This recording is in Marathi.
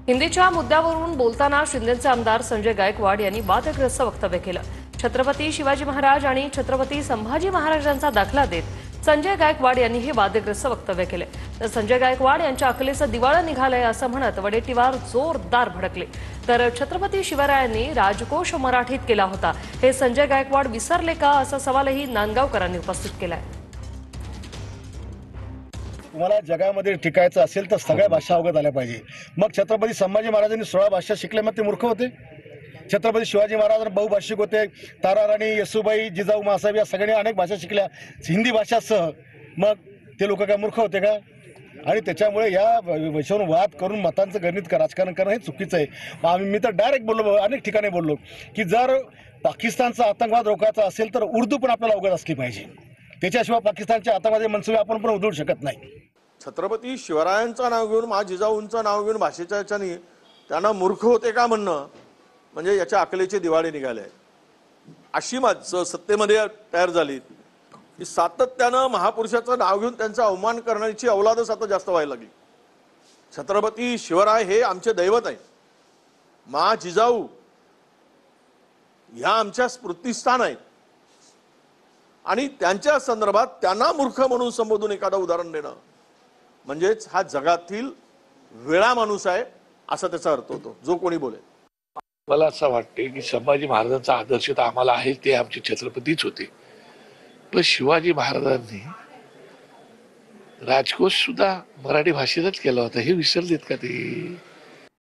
हिंदीच्या मुद्द्यावरून बोलताना शिंदेचे आमदार संजय गायकवाड यांनी वादग्रस्त वक्तव्य केलं। छत्रपती शिवाजी महाराज आणि छत्रपती संभाजी महाराजांचा दाखला देत संजय गायकवाड यांनी हे वादग्रस्त वक्तव्य केले। तर संजय गायकवाड यांच्या अकलेचं दिवाळं निघालंय असं म्हणत वडेट्टीवार जोरदार भडकले। तर छत्रपती शिवरायांनी राजकोष मराठीत केला होता, हे संजय गायकवाड विसरले का असा सवालही नांदगावकरांनी उपस्थित केलाय। तुम्हाला जगामध्ये टिकायचं असेल तर सगळ्या भाषा अवगत आल्या पाहिजे। मग छत्रपती संभाजी महाराजांनी 16 भाषा शिकल्या, मग ते मूर्ख होते? छत्रपती शिवाजी महाराज बहुभाषिक होते। ताराराणी, येसुबाई, जिजाऊ मासाहेब या सगळ्यांनी अनेक भाषा शिकल्या, हिंदी भाषासह। मग ते लोक काय मूर्ख होते का? आणि त्याच्यामुळे या विषयावरून वाद करून मतांचं गणित राजकारण करणं हे चुकीचं आहे। मी तर डायरेक्ट बोललो, अनेक ठिकाणी बोललो की जर पाकिस्तानचा आतंकवाद रोखायचा असेल तर उर्दू पण आपल्याला अवगत असली पाहिजे, त्याच्याशिवाय पाकिस्तानच्या आतंकवादी मनसुबे आपण पण उधळू शकत नाही। छत्रपती शिवरायांचं नाव घेऊन मा जिजाऊंचं नाव घेऊन भाषेच्या याच्याने त्यांना मूर्ख होते का म्हणणं म्हणजे याच्या अकलेचे दिवाळे निघाले। अशी माणसं सत्तेमध्ये तयार झाली की सातत्यानं महापुरुषाचं नाव घेऊन त्यांचा अवमान करण्याची अवलादच आता जास्त व्हायला लागली। छत्रपती शिवराय हे आमचे दैवत आहे, मा जिजाऊ ह्या आमच्या स्मृतिस्थान आहेत आणि त्यांच्या संदर्भात त्यांना मूर्ख म्हणून संबोधून एखादं उदाहरण देणं म्हणजेच हा जगातील वेळा माणूस आहे असा त्याचा अर्थ होतो जो कोणी बोले। मला असं वाटते की संभाजी महाराजांचा आदर्श तर आम्हाला आहे, ते आमचे छत्रपतीच होते, पण शिवाजी महाराजांनी राजकोष सुद्धा मराठी भाषेतच केला होता, हे विसरलेत का ते?